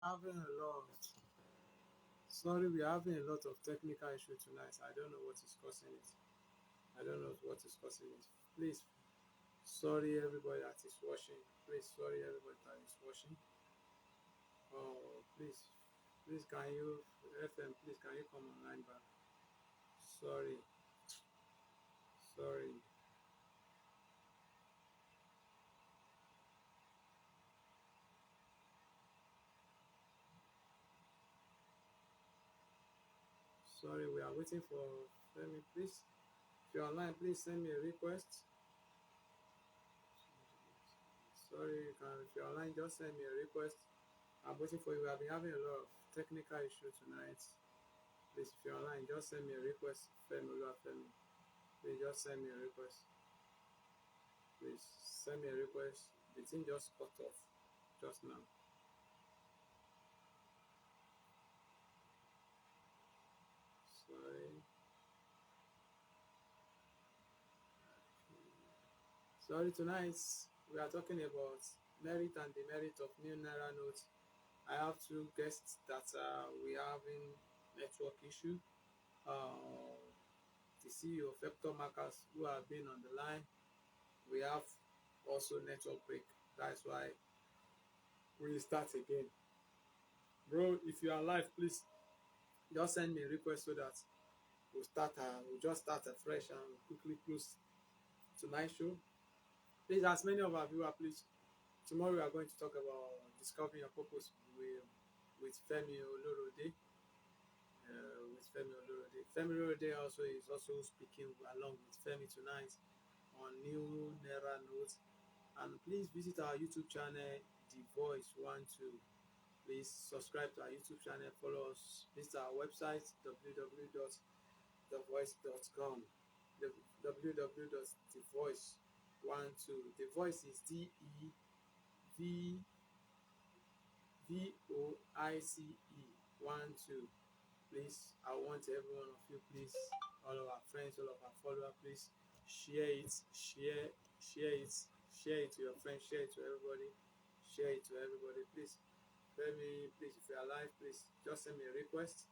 Having a lot. Sorry, we're having a lot of technical issue tonight. I don't know what is causing it. I don't know what is causing it. Please, sorry everybody that is watching. Please, sorry everybody that is watching. Oh, please, can you FM? Please, can you come online back? Sorry, sorry, sorry. We are waiting for Femi. Please, if you're online, please send me a request. Sorry, you can. If you're online, just send me a request. I'm waiting for you. We have been having a lot of technical issues tonight. Please, if you're online, just send me a request. Femi. Please just send me a request. Please send me a request. The thing just cut off just now. Sorry. Sorry, tonight we are talking about merit and demerit of new Naira notes. I have two guests that we are having network issue. The CEO of Vector Markers who have been on the line. We have also network break. That's why we'll start again. Bro, if you are live, please just send me a request so that we'll just start afresh and quickly close tonight's show. Please, as many of our viewers, please, tomorrow we are going to talk about discovering your purpose with Femi Olorode. Femi Olorode also is also speaking along with Femi tonight on new Naira notes. And please visit our YouTube channel, The Voice 12. Please subscribe to our YouTube channel, follow us, visit our website www.thevoice.com. www.thevoice12. The Voice is DEVOICE 12. Please, I want every one of you, please, all of our friends, all of our followers, please share it to your friends, share it to everybody, please. Let me, please, if you are live, please just send me a request.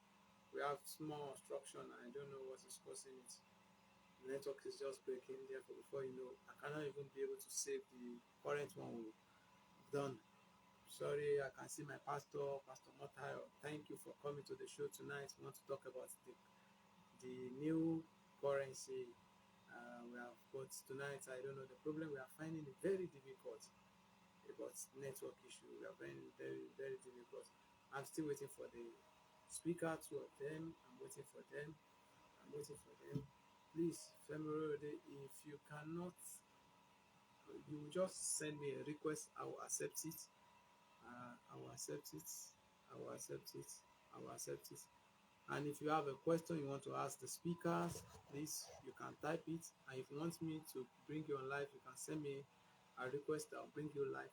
We have small obstruction. I don't know what is causing it. The network is just breaking. Therefore, before you know, I cannot even be able to save the current one we've done. Sorry, I can see my pastor, Pastor Motayo. Thank you for coming to the show tonight. We want to talk about the new currency we have got tonight. I don't know, the problem we are finding it very difficult about network issue. We are finding it very, very difficult. I'm still waiting for the speaker, two of them. I'm waiting for them. Please, Femi, if you cannot, you just send me a request. I will accept it. I will accept it. And if you have a question you want to ask the speakers, please, you can type it. And if you want me to bring you on live, you can send me a request. I'll bring you live.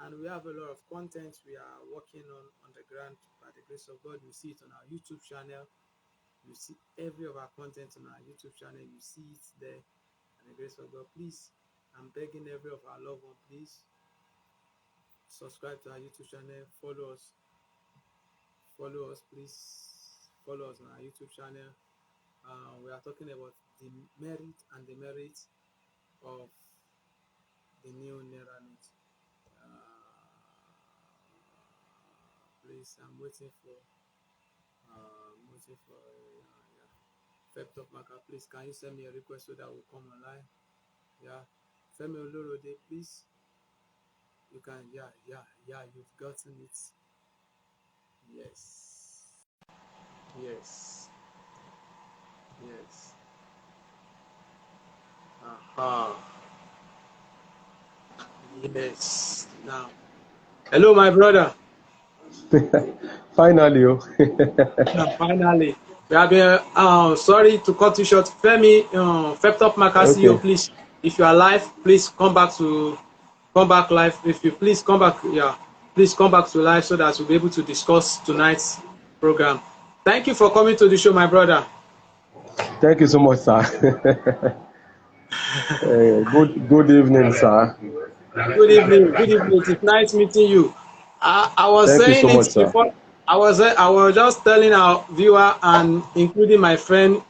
And we have a lot of content we are working on the ground by the grace of God. You see it on our YouTube channel. You see every of our content on our YouTube channel. You see it there by the grace of God. Please, I'm begging every of our loved one, please subscribe to our YouTube channel. Follow us, please. Follow us on our YouTube channel. We are talking about the merit and demerit of the new Naira note. Please, I'm waiting for Vector Marker. Please, can you send me a request so that will come online? Yeah, Femi Olorode, please. You can, yeah, you've gotten it. Yes. Yes. Now, hello, my brother. Finally, Finally, we have been. Sorry to cut you short, Femi. Vector Marker, CEO, please. If you are live, please come back live. If you please come back, please come back to live so that we'll be able to discuss tonight's program. Thank you for coming to the show, my brother. Thank you so much, sir. Good evening, sir. Good evening. It's nice meeting you. I was Thank you so saying it much, sir. before. I was just telling our viewer and including my friend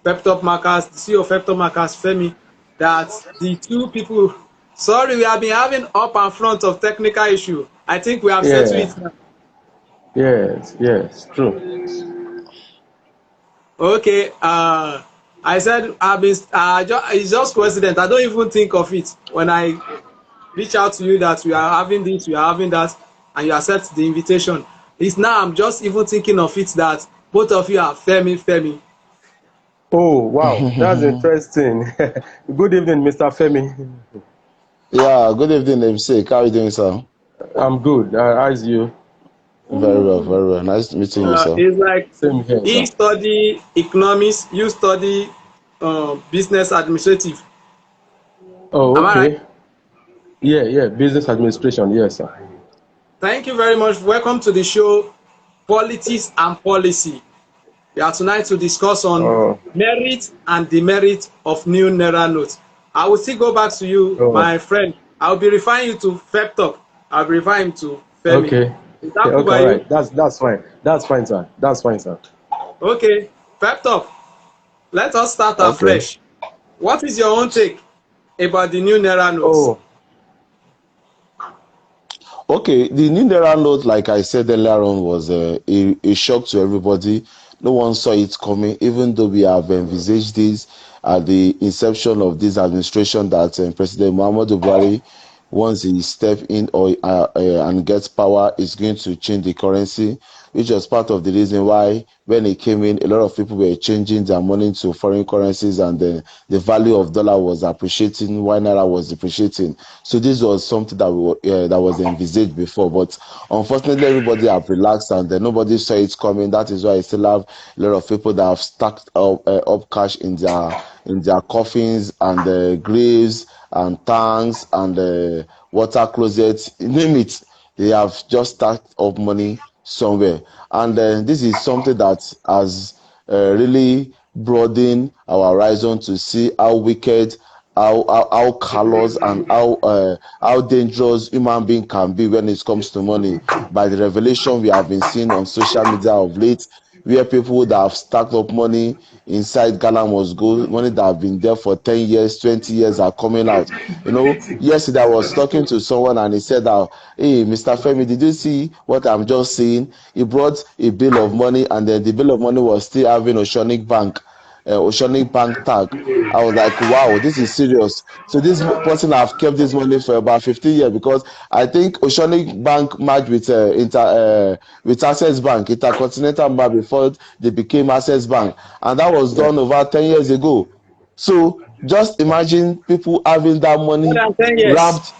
Peptop Markers, the CEO of Peptop Markers, Femi, that the two people. Sorry, we have been having up and front of technical issue. I think we have settled Yeah. it now. Yes. Yes. True. Okay. I said I've been. It's just coincidence. I don't even think of it when I reach out to you that we are having this, we are having that, and you accept the invitation. It's now I'm just even thinking of it that both of you are Femi Femi. Oh, wow. That's interesting. Good evening, Mr. Femi. Yeah, good evening, namesake. How are you doing, sir? I'm good. How's you? Very well, very well. Nice meeting you, sir. It's like Same here, he sir. study economics, you study business administrative. Oh, Am I right? okay. Yeah. Business administration. Yes, sir. Thank you very much. Welcome to the show, Politics and Policy. We are tonight to discuss on Oh, merit and demerit of new Naira notes. I will still go back to you, oh, my friend. I will be referring you to Feptop. I will be referring him to Femi. okay. Is that cool Okay, by all you? right. That's fine. That's fine, sir. That's fine, sir. Okay. Feptop, let us start Okay. afresh. What is your own take about the new Naira notes? Oh, Okay, the new Naira note, like I said earlier on, was a shock to everybody. No one saw it coming, even though we have envisaged this at the inception of this administration that President Muhammadu Buhari, once he step in or and gets power, is going to change the currency, which was part of the reason why when he came in, a lot of people were changing their money to foreign currencies, and the value of dollar was appreciating while naira was depreciating. So this was something that was envisaged before, but unfortunately everybody have relaxed, and nobody saw it coming. That is why I still have a lot of people that have stacked up cash in their coffins and graves and tanks and water closets, name it. They have just stacked up money somewhere, and this is something that has really broadened our horizon to see how wicked, how callous, and how dangerous human being can be when it comes to money. By the revelation we have been seeing on social media of late, where people that have stacked up money inside Ghana must go, money that have been there for 10 years, 20 years are coming out. Yesterday I was talking to someone and he said that, hey, Mr. Femi, did you see what I'm just saying? He brought a bill of money, and then the bill of money was still having Oceanic Bank tag. I was like, wow, this is serious. So this person have kept this money for about 15 years, because I think Oceanic Bank merged with Access Bank, Intercontinental Bank, before they became Access Bank, and that was yeah. done over 10 years ago. So just imagine people having that More money than 10 years. wrapped,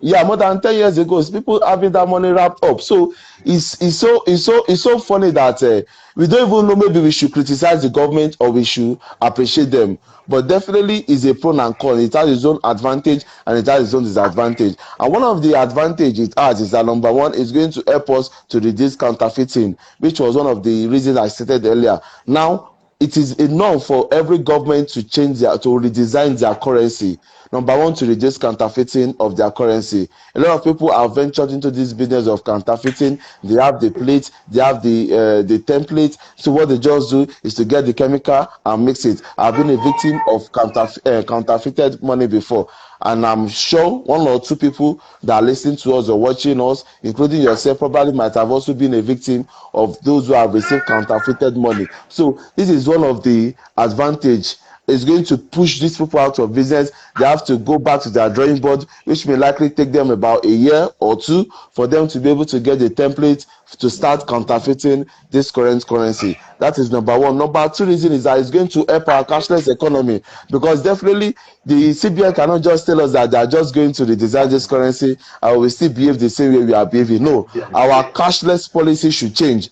yeah, more than 10 years ago. It's people having that money wrapped up. So it's so funny that we don't even know, maybe we should criticize the government or we should appreciate them, but definitely is a pro and con. It has its own advantage and it has its own disadvantage, and one of the advantage it has is that, number one, is going to help us to reduce counterfeiting, which was one of the reasons I stated earlier. Now it is enough for every government to redesign their currency. Number one, to reduce counterfeiting of their currency. A lot of people have ventured into this business of counterfeiting. They have the plate, they have the template. So what they just do is to get the chemical and mix it. I've been a victim of counterfeited money before, and I'm sure one or two people that are listening to us or watching us, including yourself, probably might have also been a victim of those who have received counterfeited money. So this is one of the advantage. Is going to push these people out of business. They have to go back to their drawing board, which may likely take them about a year or two for them to be able to get the template to start counterfeiting this current currency. That is number one. Number two reason is that it's going to help our cashless economy, because definitely the CBN cannot just tell us that they are just going to redesign this currency and we still behave the same way we are behaving. No, our cashless policy should change.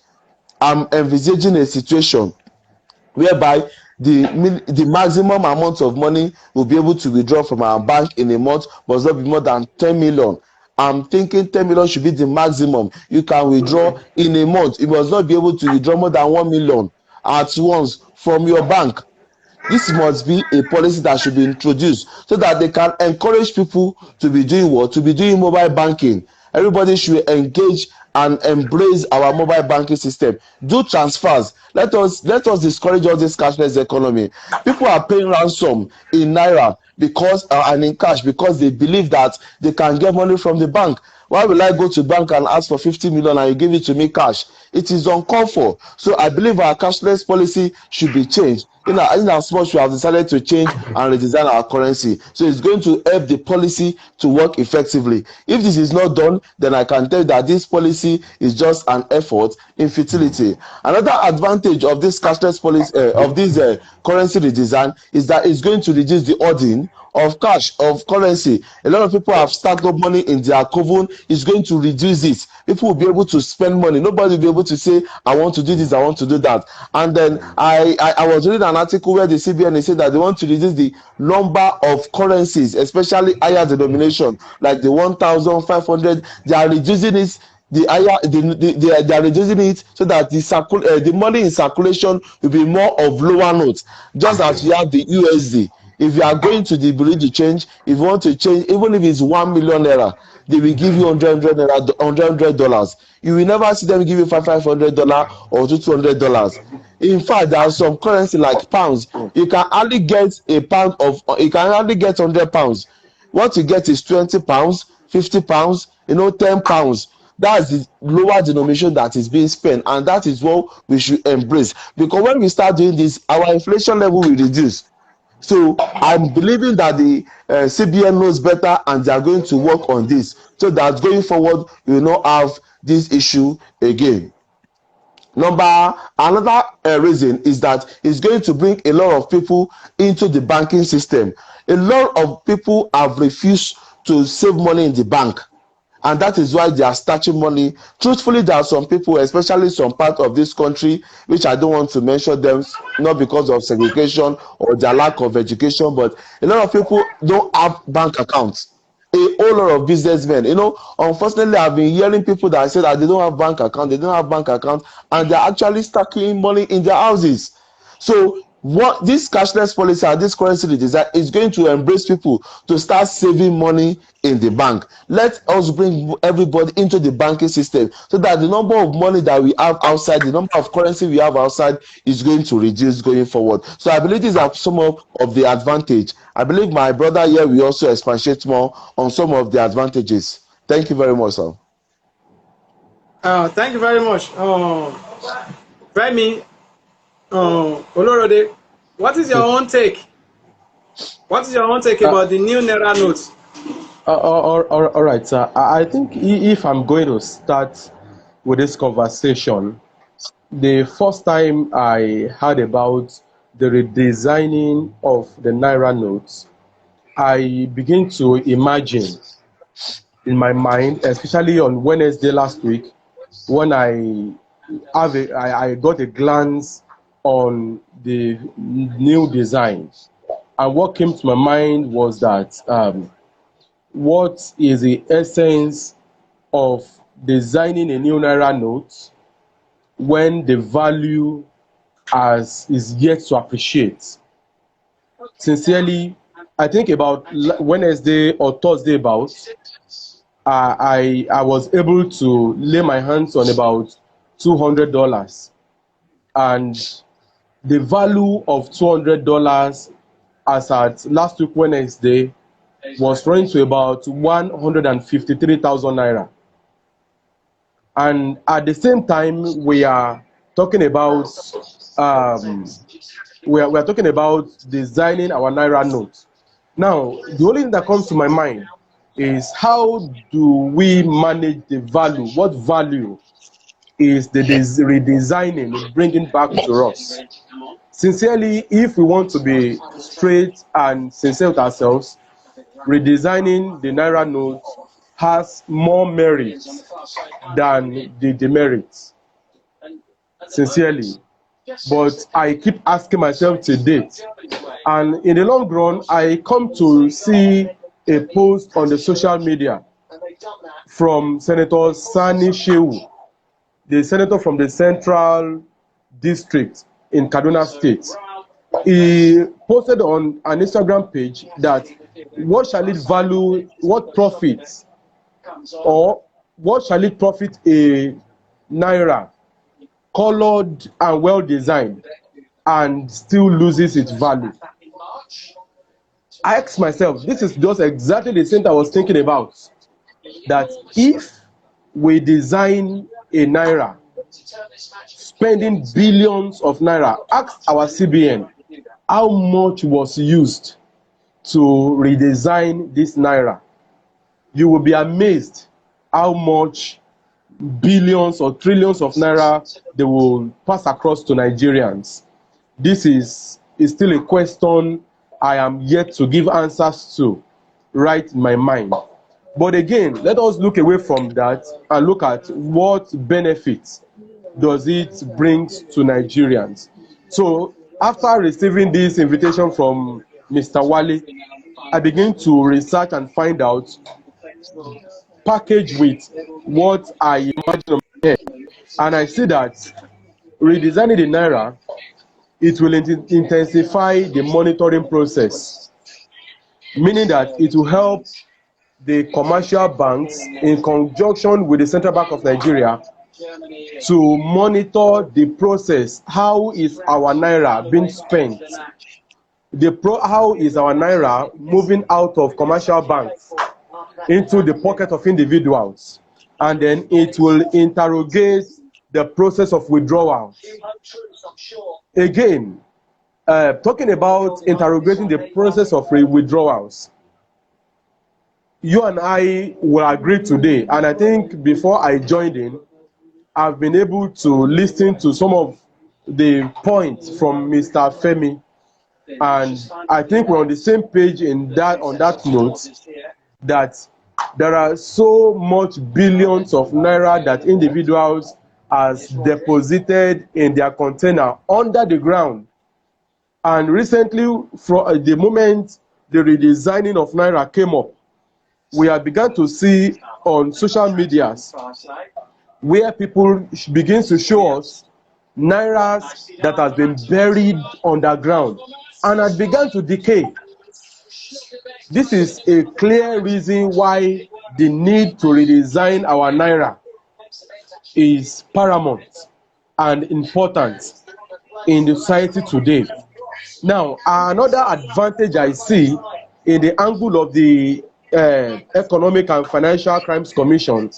I'm envisaging a situation whereby the maximum amount of money we'll be able to withdraw from our bank in a month must not be more than 10 million. I'm thinking 10 million should be the maximum you can withdraw in a month. You must not be able to withdraw more than 1 million at once from your bank. This must be a policy that should be introduced so that they can encourage people to be doing what? To be doing mobile banking. Everybody should engage and embrace our mobile banking system. Do transfers. Let us discourage all this cashless economy. People are paying ransom in naira because and in cash because they believe that they can get money from the bank. Why will I go to bank and ask for 50 million and you give it to me cash? It is uncalled for. So I believe our cashless policy should be changed. In as much we have decided to change and redesign our currency, so it's going to help the policy to work effectively. If this is not done, then I can tell you that this policy is just an effort in futility. Another advantage of this cashless policy of this currency redesign is that it's going to reduce the hoarding of cash, of currency. A lot of people have stacked up money in their coven. It's going to reduce it. People will be able to spend money. Nobody will be able to say, I want to do this, I want to do that. And then I was reading an article where the CBN said that they want to reduce the number of currencies, especially higher denomination, like the 1,500. They are reducing it. They are reducing it so that the money in circulation will be more of lower notes, just as we have the USD. If you are going to the bureau de change, if you want to change, even if it's 1 million naira, they will give you $100. You will never see them give you $500 or $200. In fact, there are some currency like pounds. You can hardly get a pound of. You can hardly get £100. What you get is £20, £50, £10. That's the lower denomination that is being spent, and that is what we should embrace. Because when we start doing this, our inflation level will reduce. So I'm believing that the CBN knows better and they are going to work on this so that going forward we will not have this issue again. Another reason is that it's going to bring a lot of people into the banking system. A lot of people have refused to save money in the bank, and that is why they are stashing money. Truthfully, there are some people, especially some part of this country, which I don't want to mention them, not because of segregation or their lack of education, but a lot of people don't have bank accounts. A whole lot of businessmen, unfortunately, I've been hearing people that say that they don't have bank account, and they're actually stacking money in their houses. So what this cashless policy and this currency redesign is going to embrace people to start saving money in the bank. Let us bring everybody into the banking system so that the number of money that we have outside, the number of currency we have outside is going to reduce going forward. So I believe these are some of the advantage. I believe my brother here will also expatiate more on some of the advantages. Thank you very much, sir. Thank you very much. Femi, Olorode, what is your own take? What is your own take about the new Naira notes? All right, sir. I think if I'm going to start with this conversation, the first time I heard about the redesigning of the Naira notes, I begin to imagine in my mind, especially on Wednesday last week, when I got a glance on the new design. And what came to my mind was that what is the essence of designing a new Naira note when the value is yet to appreciate? Sincerely, I think about Wednesday or Thursday I was able to lay my hands on about $200, and the value of $200 as at last week Wednesday was running to about 153,000 naira. And at the same time, we are talking about we are talking about designing our Naira notes. Now, the only thing that comes to my mind is how do we manage the value? What value is the redesigning bringing back to us? Sincerely, if we want to be straight and sincere with ourselves, redesigning the Naira note has more merits than the demerits. Sincerely. But I keep asking myself to date. And in the long run, I come to see a post on the social media from Senator Sani Shehu, the senator from the Central District in Kaduna State. He posted on an Instagram page that what shall it value, what profits or what shall it profit a naira colored and well designed and still loses its value? I ask myself, this is just exactly the same thing I was thinking about. That if we design a naira, spending billions of naira, ask our CBN how much was used to redesign this naira. You will be amazed how much billions or trillions of naira they will pass across to Nigerians. This is still a question I am yet to give answers to right in my mind. But again, let us look away from that and look at what benefits does it bring to Nigerians. So after receiving this invitation from Mr. Wale, I begin to research and find out, package with what I imagine on my head. And I see that redesigning the naira, it will intensify the monitoring process, meaning that it will help the commercial banks in conjunction with the Central Bank of Nigeria to monitor the process. How is our naira being spent? How is our naira moving out of commercial banks into the pocket of individuals? And then it will interrogate the process of withdrawal. Again, talking about interrogating the process of withdrawals, you and I will agree today, and I think before I joined in, I've been able to listen to some of the points from Mr. Femi, and I think we're on the same page on that note, that there are so much billions of naira that individuals has deposited in their container under the ground. And recently, from the moment the redesigning of naira came up, we have begun to see on social medias where people begin to show us nairas that has been buried underground and had begun to decay. This is a clear reason why the need to redesign our naira is paramount and important in the society today. Now, another advantage I see in the angle of the Economic and Financial Crimes Commission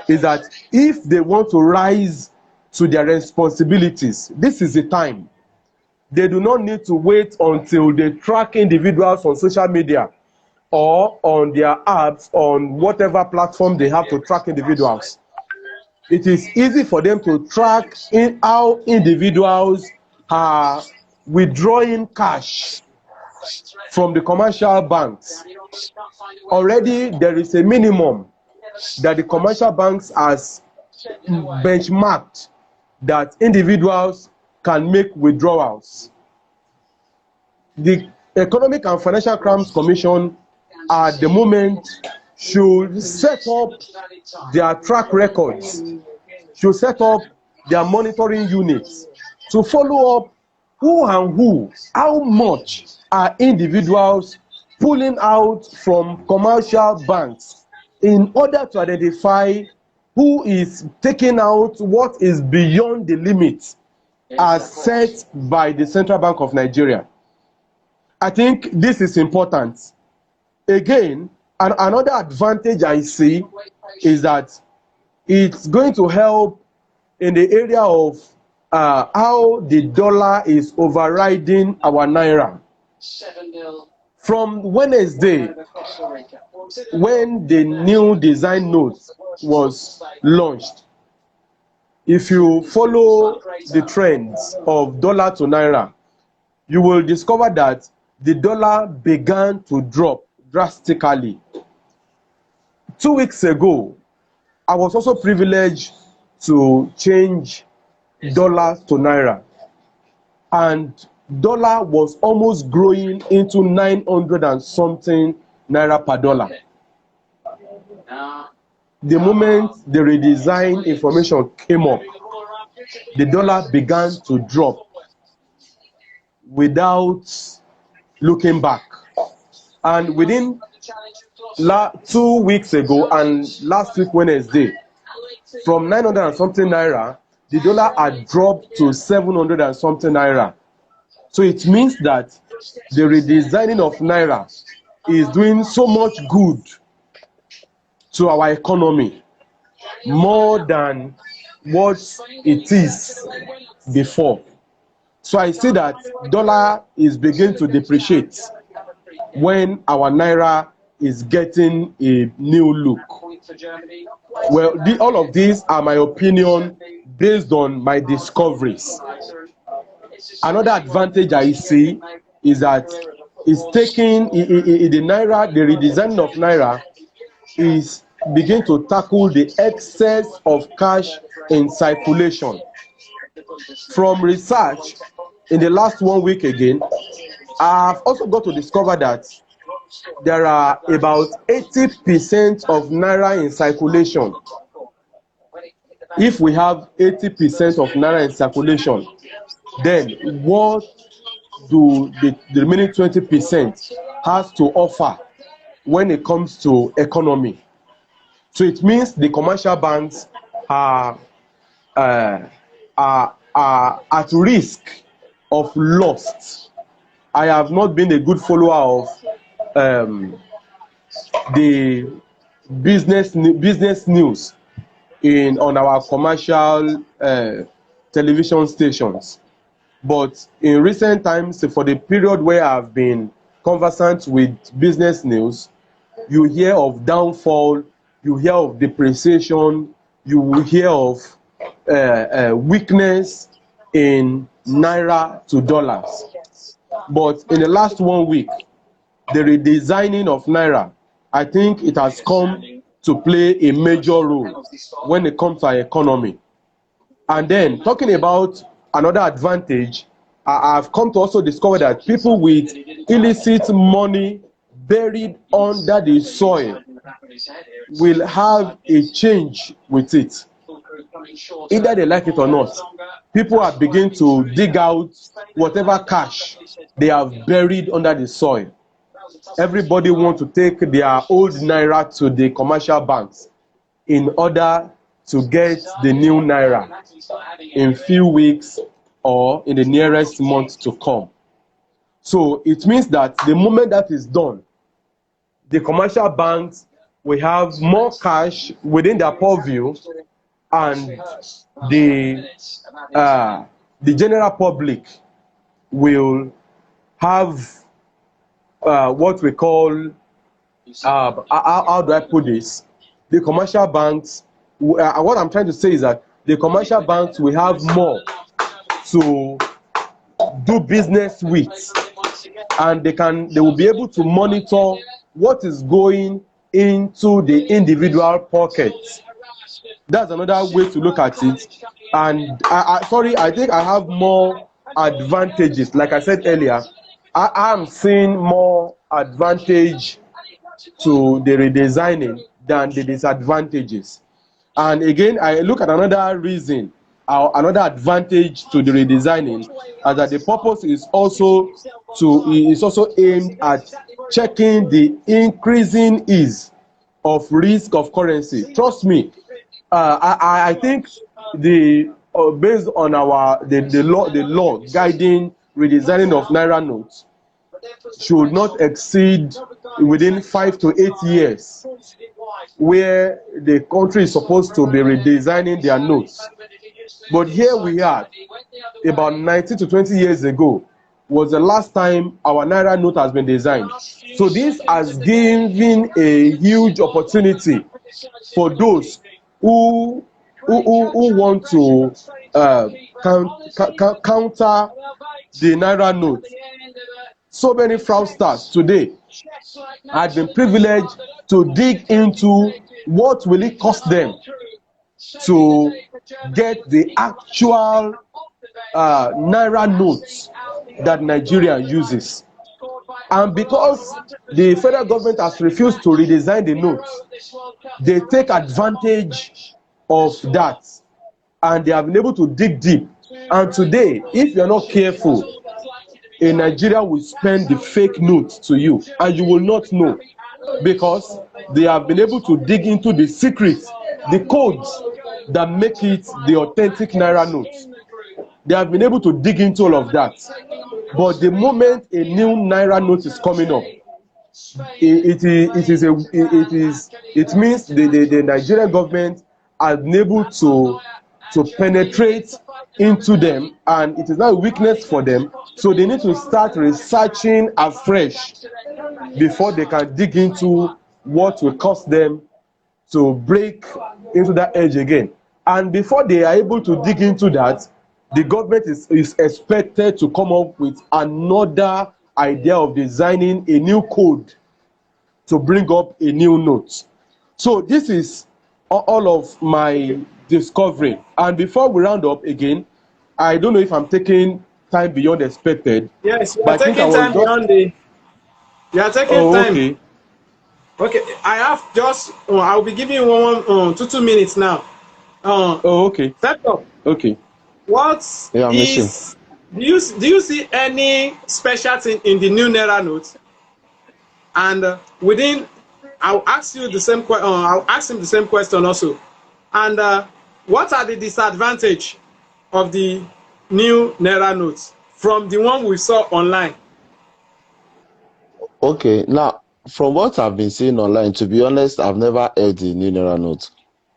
is that if they want to rise to their responsibilities, this is the time. They do not need to wait until they track individuals on social media or on their apps, on whatever platform they have to track individuals. It is easy for them to track in how individuals are withdrawing cash from the commercial banks. Already there is a minimum that the commercial banks has benchmarked that individuals can make withdrawals. The Economic and Financial Crimes Commission at the moment should set up their track records, should set up their monitoring units to follow up who and who, how much are individuals pulling out from commercial banks in order to identify who is taking out what is beyond the limit as set by the Central Bank of Nigeria. I think this is important. Again, another advantage I see is that it's going to help in the area of how the dollar is overriding our naira. From Wednesday, when the new design note was launched, if you follow the trends of dollar to naira, you will discover that the dollar began to drop drastically. 2 weeks ago, I was also privileged to change dollars to naira, and dollar was almost growing into 900 and something naira per dollar. The moment the redesign information came up, the dollar began to drop without looking back. And within 2 weeks ago and last week Wednesday, from 900 and something naira, the dollar had dropped to 700 and something naira. So it means that the redesigning of naira is doing so much good to our economy, more than what it is before. So I see that dollar is beginning to depreciate when our naira is getting a new look. Well, all of these are my opinion based on my discoveries. Another advantage I see is that it's taking the naira, the redesign of naira is begin to tackle the excess of cash in circulation. From research in the last 1 week again, I've also got to discover that there are about 80% of naira in circulation. If we have 80% of naira in circulation, then what do the remaining 20% has to offer when it comes to economy? So it means the commercial banks are at risk of loss. I have not been a good follower of the business news on our commercial television stations, but in recent times, for the period where I've been conversant with business news, you hear of downfall, you hear of depreciation, you will hear of weakness in naira to dollars. But in the last 1 week, the redesigning of naira, I think it has come to play a major role when it comes to our economy. And then talking about another advantage, I've come to also discover that people with illicit money buried under the soil will have a change with it. Either they like it or not, people are beginning to dig out whatever cash they have buried under the soil. Everybody wants to take their old naira to the commercial banks in order to get the new naira in few weeks or in the nearest month to come. So it means that the moment that is done, the commercial banks will have more cash within their purview, and the general public will have what we call, how do I put this? The commercial banks, what I'm trying to say is that the commercial banks will have more to do business with, and they will be able to monitor what is going into the individual pockets. That's another way to look at it. And I think I have more advantages. Like I said earlier, I am seeing more advantage to the redesigning than the disadvantages. And again, I look at another reason, another advantage to the redesigning, as that the purpose is also aimed at checking the increasing ease of risk of currency. Trust me, I think based on the law guiding redesigning of naira notes should not exceed within 5 to 8 years, where the country is supposed to be redesigning their notes. But here we are, about 19 to 20 years ago was the last time our naira note has been designed. So this has given a huge opportunity for those who want to counter the naira note. So many fraudsters today had been privileged to dig into what will it cost them to get the actual naira notes that Nigeria uses. And because the federal government has refused to redesign the notes, they take advantage of that, and they have been able to dig deep. And today, if you're not careful, a Nigeria will spend the fake notes to you, and you will not know, because they have been able to dig into the secrets, the codes that make it the authentic naira note. They have been able to dig into all of that. But the moment a new naira note is coming up, it means the Nigerian government has been able to penetrate into them, and it is now a weakness for them. So they need to start researching afresh before they can dig into what will cause them to break into that edge again. And before they are able to dig into that, the government is expected to come up with another idea of designing a new code to bring up a new note. So this is all of my discovery. And before we round up again, I don't know if I'm taking time beyond expected, Yes, you are but I think I taking was time just. beyond the. You are taking Oh, time. okay. Okay, I have just. I'll be giving you one 2 minutes now. Uh, Oh, okay. First off, Okay. what Yeah, I'm listening. is do you see any special thing in the new naira note? And within, I'll ask you the same question. I'll ask him the same question also. And what are the disadvantage of the new naira notes from the one we saw online? Okay, now from what I've been seeing online, to be honest, I've never held the new Naira note.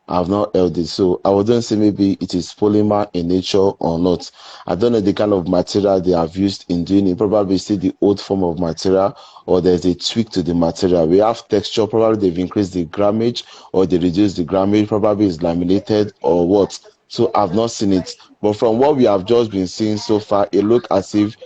I've not held it, so I wouldn't say maybe it is polymer in nature or not. I don't know the kind of material they have used in doing it. Probably still the old form of material, or there's a tweak to the material. We have texture. Probably they've increased the grammage, or they reduced the grammage. Probably it's laminated or what. So I've not seen it. But from what we have just been seeing so far, it look as if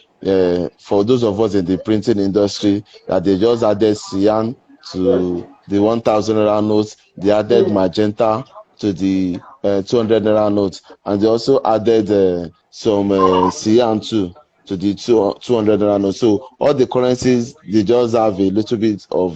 for those of us in the printing industry, that they just added cyan to the 1,000 naira notes. They added magenta to the 200 naira notes, and they also added some cyan too to the 200 naira notes. So all the currencies, they just have a little bit of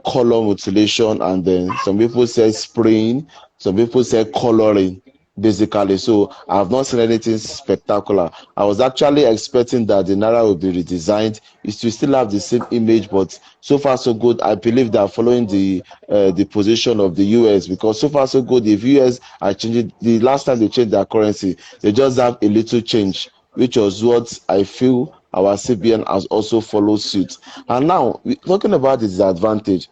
color mutilation, and then some people say spraying, some people say coloring basically. So I have not seen anything spectacular. I was actually expecting that the naira will be redesigned. It will still have the same image, but so far so good. I believe they are following the position of the US, because so far so good. If US are changing, the last time they changed their currency, they just have a little change, which was what I feel our CBN has also followed suit. And now talking about the disadvantage,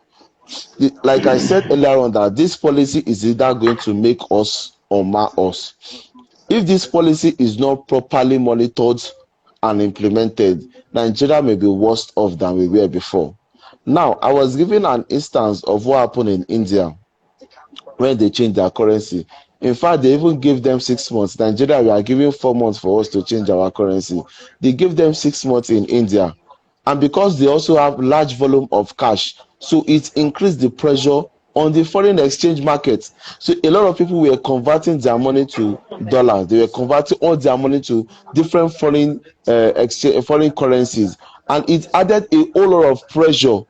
like I said earlier on, that this policy is either going to make us or mar us. If this policy is not properly monitored and implemented, Nigeria may be worse off than we were before. Now, I was given an instance of what happened in India when they changed their currency. In fact, they even gave them 6 months. Nigeria, we are giving 4 months for us to change our currency. They gave them 6 months in India. And because they also have large volume of cash, so it increased the pressure on the foreign exchange market. So a lot of people were converting their money to dollars. They were converting all their money to different foreign currencies, and it added a whole lot of pressure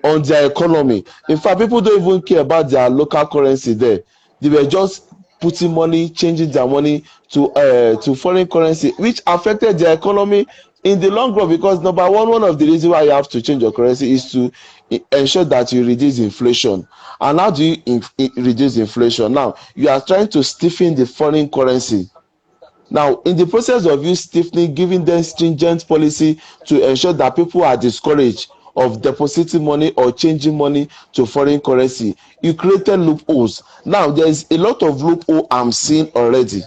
on their economy. In fact, people don't even care about their local currency there. They were just putting money, changing their money to foreign currency, which affected their economy in the long run. Because number one of the reasons why you have to change your currency is to ensure that you reduce inflation. And how do you reduce inflation? Now you are trying to stiffen the foreign currency. Now, in the process of you stiffening, giving them stringent policy to ensure that people are discouraged of depositing money or changing money to foreign currency, you created loopholes. Now, there's a lot of loophole I'm seeing already.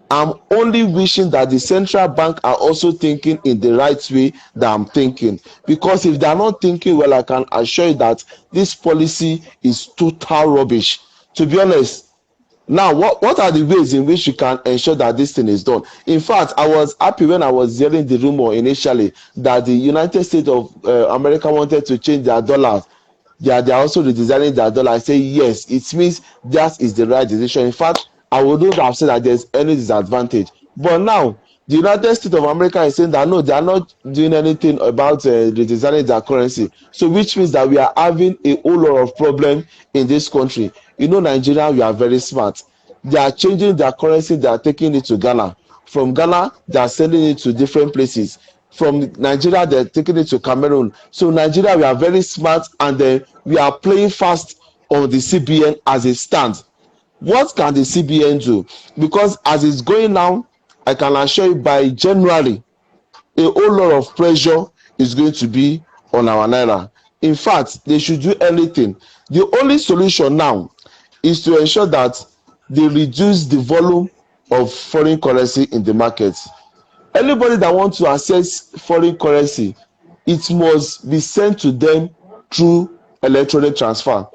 I'm only wishing that the central bank are also thinking in the right way that I'm thinking. Because if they are not thinking well, I can assure you that this policy is total rubbish. To be honest, now, what are the ways in which you can ensure that this thing is done? In fact, I was happy when I was hearing the rumor initially that the United States of America wanted to change their dollars. They are also redesigning their dollar. I say yes, it means that is the right decision. In fact, I would not have said that there's any disadvantage. But now, the United States of America is saying that no, they are not doing anything about redesigning their currency. So, which means that we are having a whole lot of problem in this country. You know, Nigeria, we are very smart. They are changing their currency. They are taking it to Ghana. From Ghana, they are sending it to different places. from Nigeria, they're taking it to Cameroon. So Nigeria, we are very smart, and then we are playing fast on the CBN as it stands. What can the CBN do? Because as it's going now, I can assure you by January, a whole lot of pressure is going to be on our naira. In fact, they should do anything. The only solution now is to ensure that they reduce the volume of foreign currency in the market. Anybody that wants to access foreign currency, it must be sent to them through electronic transfer.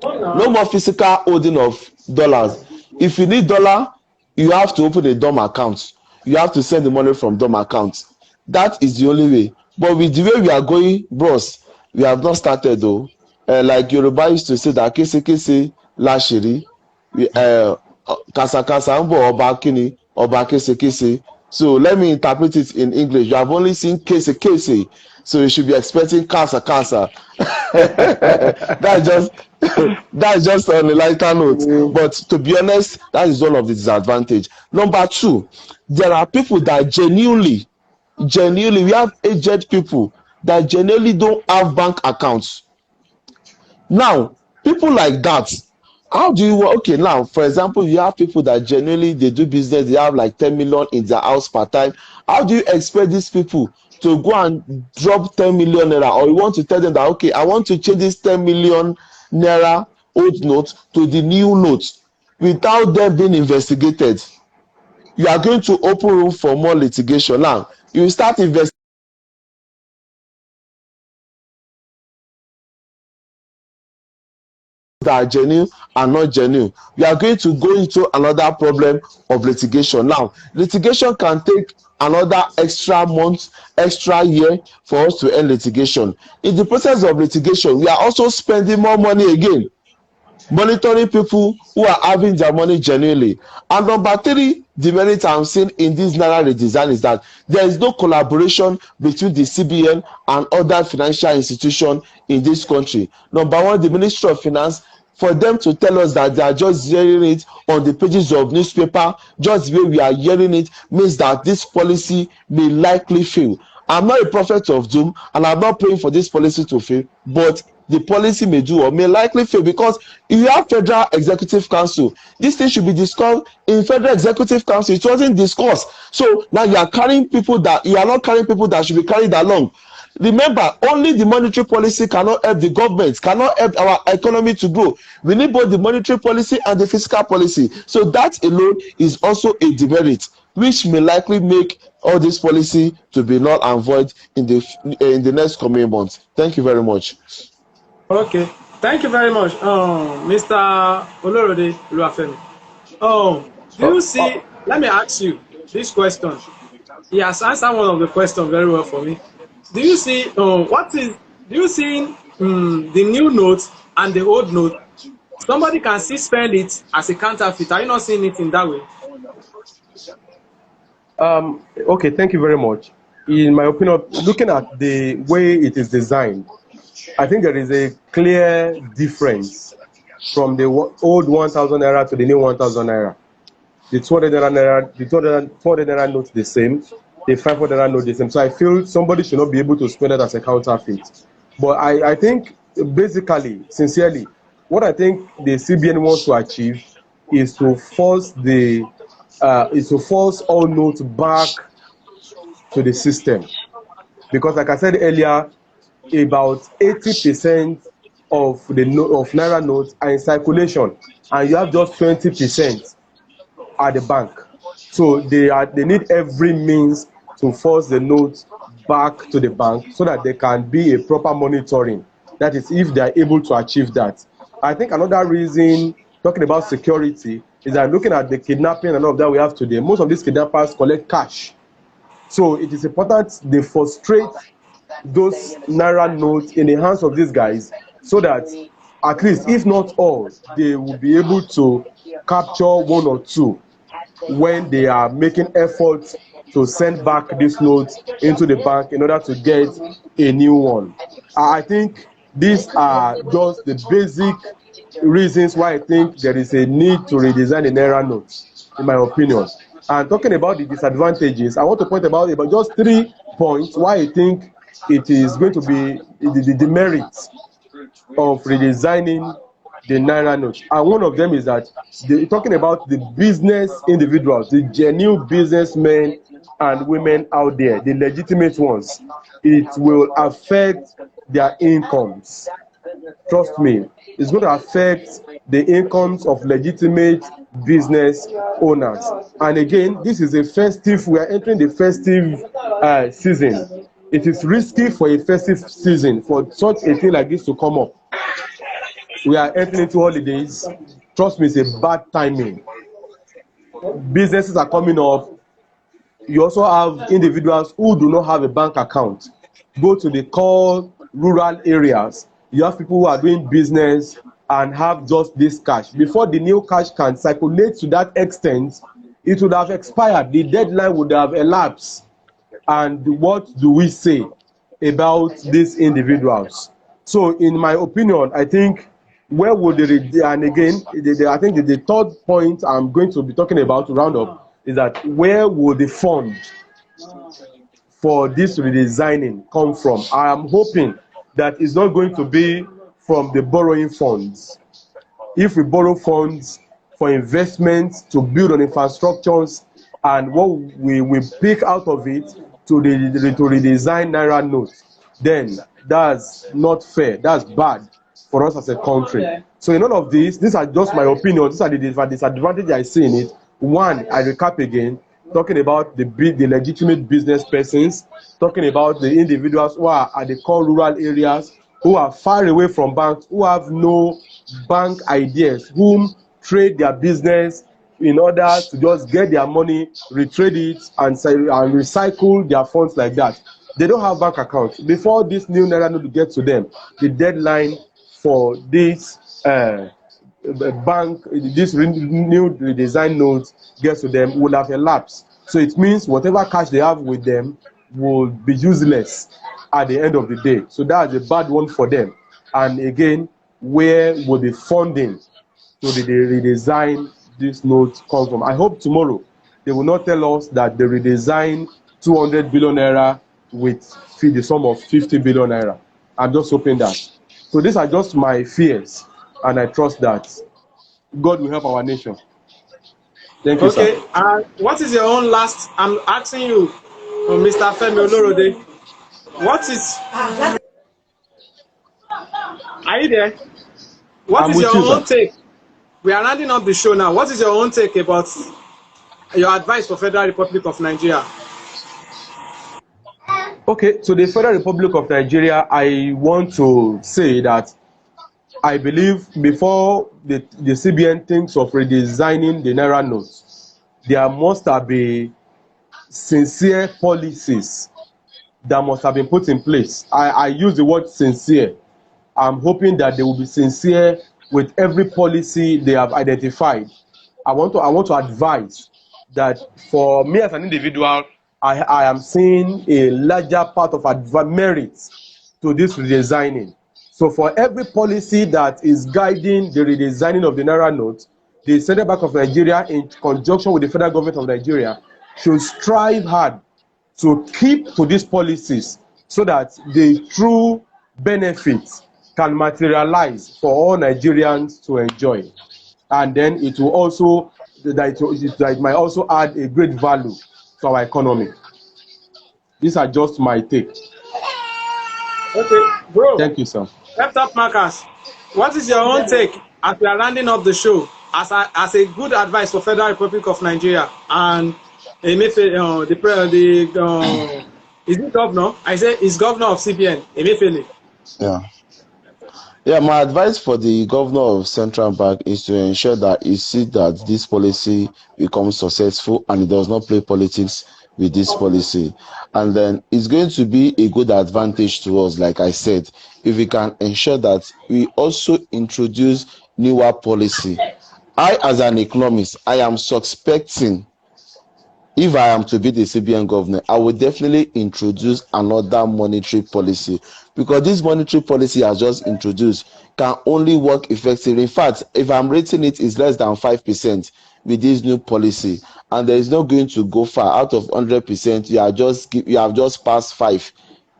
No more physical holding of dollars. If you need dollar, you have to open a DOM account. You have to send the money from DOM account. That is the only way. But with the way we are going, bros, we have not started though. Like Yoruba used to say that kese kese lashiri, kasa kasa ń bọ̀ ọba kíni ọba kese kese. So let me interpret it in English. You have only seen kese kese, so you should be expecting kasa kasa. That's just that's just on a lighter note. But to be honest, that is one of the disadvantage. Number two, there are people that genuinely, we have aged people that genuinely don't have bank accounts. Now, people like that, how do you, okay, now for example, you have people that genuinely they do business, they have like 10 million in their house per time. How do you expect these people to go and drop 10 million naira, or you want to tell them that, okay, I want to change this 10 million naira old note to the new note without them being investigated? You are going to open room for more litigation. Now you start investigating that are genuine and not genuine. We are going to go into another problem of litigation. Now litigation can take another extra month, extra year for us to end litigation. In the process of litigation, we are also spending more money again monitoring people who are having their money genuinely. And number three demerit I'm seeing in this naira redesign is that there is no collaboration between the CBN and other financial institutions in this country. Number one, the Ministry of Finance, for them to tell us that they are just hearing it on the pages of newspaper, just the way we are hearing it, means that this policy may likely fail. I'm not a prophet of doom, and I'm not praying for this policy to fail, but the policy may do or may likely fail, because if you have Federal Executive Council, this thing should be discussed in Federal Executive Council. It wasn't discussed. So now you are carrying people that you are not carrying people that should be carried along. Remember, only the monetary policy cannot help the government, cannot help our economy to grow. We need both the monetary policy and the fiscal policy. So that alone is also a demerit, which may likely make all this policy to be null and void in the next coming months. Thank you very much. Okay, thank you very much, Mr. Olorode Oluwafemi. Do you see? Let me ask you this question. He has answered one of the questions very well for me. Do you see? Do you see the new note and the old note? Somebody can still spend it as a counterfeit. Are you not seeing it in that way? Okay, thank you very much. In my opinion, looking at the way it is designed, I think there is a clear difference from the old 1,000 naira to the new 1,000 naira. The 200 naira, the 200 naira note the same, the 500 naira note the same. So I feel somebody should not be able to spend it as a counterfeit. But I think basically, sincerely, what I think the CBN wants to achieve is to force all notes back to the system, because like I said earlier, about 80% of naira notes are in circulation, and you have just 20% at the bank. So they need every means to force the notes back to the bank so that there can be a proper monitoring. That is, if they are able to achieve that. I think another reason, talking about security, is that looking at the kidnapping and all of that we have today, most of these kidnappers collect cash. So it is important they frustrate those naira notes in the hands of these guys, so that at least, if not all, they will be able to capture one or two when they are making efforts to send back these notes into the bank in order to get a new one. I think these are just the basic reasons why I think there is a need to redesign the naira notes, in my opinion. And talking about the disadvantages, I want to point about just three points why I think it is going to be the demerits of redesigning the Naira note. And one of them is that talking about the business individuals, the genuine businessmen and women out there, the legitimate ones, it will affect their incomes. Trust me, it's going to affect the incomes of legitimate business owners. And again, this is a festive, we are entering the festive season. It is risky for a festive season for such a thing like this to come up. We are entering into holidays. Trust me, it's a bad timing. Businesses are coming up. You also have individuals who do not have a bank account. Go to the core rural areas. You have people who are doing business and have just this cash. Before the new cash can circulate to that extent, it would have expired. The deadline would have elapsed. And what do we say about these individuals? So in my opinion, I think where would the, and again, I think the third point I'm going to be talking about to round up is that where would the fund for this redesigning come from? I am hoping that it's not going to be from the borrowing funds. If we borrow funds for investments to build on infrastructures and what we pick out of it to redesign Naira notes, then that's not fair. That's bad for us as a country. So in all of this, these are just my opinion. These are the disadvantages I see in it. One, I recap again, talking about the legitimate business persons, talking about the individuals who are at the core rural areas, who are far away from banks, who have no bank ideas, whom trade their business in order to just get their money, retrade it, and recycle their funds like that. They don't have bank accounts. Before this new Naira note gets to them, the deadline for this bank, this new redesign note gets to them will have elapsed. So it means whatever cash they have with them will be useless at the end of the day. So that's a bad one for them. And again, where will the funding to redesign this note come from? I hope tomorrow they will not tell us that they redesign 200 billion naira with the sum of 50 billion naira. I'm just hoping that. So these are just my fears, and I trust that God will help our nation. Thank you, Okay, sir. what is your own last? I'm asking you, Mr. Femi Olorode. What is? Are you there? What I'm is with your you, own sir. take? We are rounding up the show now. What is your own take about your advice for Federal Republic of Nigeria? Okay, so the Federal Republic of Nigeria, I want to say that I believe before the CBN thinks of redesigning the Naira notes, there must have been sincere policies that must have been put in place. I use the word sincere. I'm hoping that they will be sincere with every policy they have identified. I want to advise that for me as an individual, I am seeing a larger part of merits to this redesigning. So for every policy that is guiding the redesigning of the Naira note, the Central Bank of Nigeria, in conjunction with the federal government of Nigeria, should strive hard to keep to these policies so that the true benefits can materialize for all Nigerians to enjoy. And then it will also, that it might also add a great value to our economy. These are just my take. Okay, bro. Thank you, sir. Laptop Markers. What is your own take as we are rounding up the show as a good advice for Federal Republic of Nigeria and Emefiele, is it governor? I say is governor of CBN, Emefiele. Yeah. Yeah, my advice for the governor of Central Bank is to ensure that he sees that this policy becomes successful and he does not play politics with this policy. And then it's going to be a good advantage to us, like I said, if we can ensure that we also introduce newer policy. I, as an economist, I am suspecting if I am to be the CBN governor, I will definitely introduce another monetary policy, because this monetary policy has just introduced can only work effectively. In fact, if I'm rating it is less than 5%, with this new policy, and there is not going to go far. Out of 100%, you have just passed 5.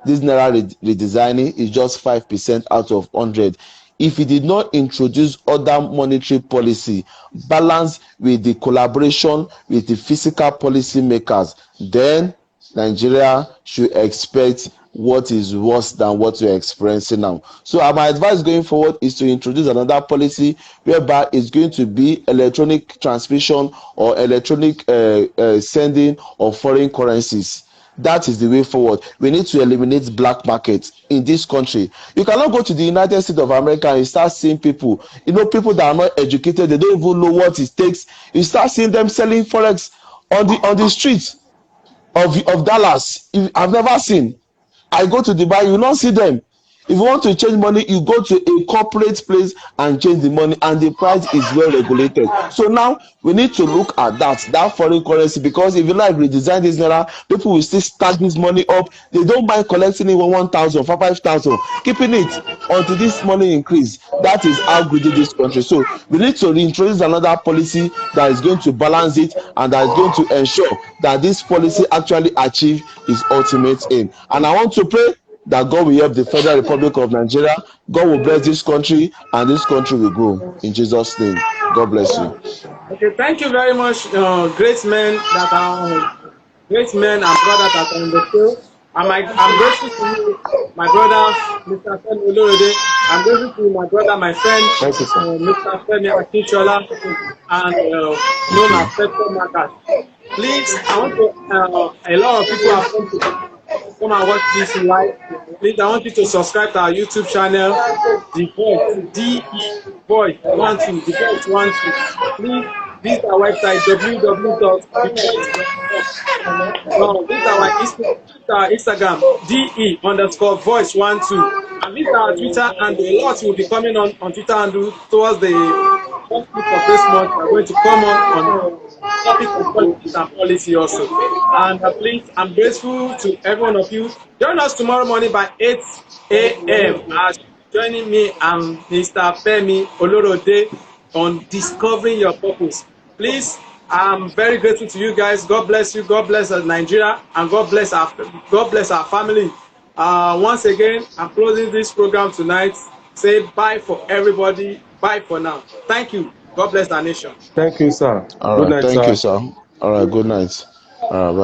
This naira redesigning is just 5% out of 100. If he did not introduce other monetary policy balanced with the collaboration with the fiscal policy makers, then Nigeria should expect what is worse than what we're experiencing now. So my advice going forward is to introduce another policy whereby it's going to be electronic transmission or electronic sending of foreign currencies. That is the way forward. We need to eliminate black market in this country. You cannot go to the United States of America and you start seeing people, people that are not educated, they don't even know what it takes. You start seeing them selling forex on the streets of Dallas. I've never seen. I go to Dubai, you will not see them. If you want to change money, you go to a corporate place and change the money, and the price is well regulated. So now we need to look at that foreign currency, because if you like redesign this naira, people will still stack this money up. They don't mind collecting it 1,000 for 5,000, keeping it until this money increase. That is how greedy this country. So we need to reintroduce another policy that is going to balance it, and that is going to ensure that this policy actually achieve its ultimate aim. And I want to pray that God will help the Federal Republic of Nigeria. God will bless this country, and this country will grow. In Jesus' name, God bless you. Okay, thank you very much, great men and brothers that are on the show. I'm grateful to you, my brother, Mr. Femi Olorode. I'm grateful to you, my brother, my friend, Thank you, sir. Mr. Femi Akintola, and known as Petro Market. Please, I want to, a lot of people have come and watch this live. Please, I want you to subscribe to our YouTube channel, The Voice, The Voice 12. Please visit our website, www.thevoice.com. Visit our Instagram, DE_voice12. And visit our Twitter, and a lot will be coming on Twitter and towards the first week of this month. We're going to come on topics of politics and policy also. And please, I'm grateful to every one of you. Join us tomorrow morning by 8 a.m. as joining me and Mr. Femi Olorode on Discovering Your Purpose. Please, I'm very grateful to you guys. God bless you. God bless Nigeria, and God bless our family. Once again, I'm closing this program tonight. Say bye for everybody. Bye for now. Thank you. God bless our nation. Thank you, sir. All Good right. night, Thank you, sir. sir. All right. Good night. All right. Bye.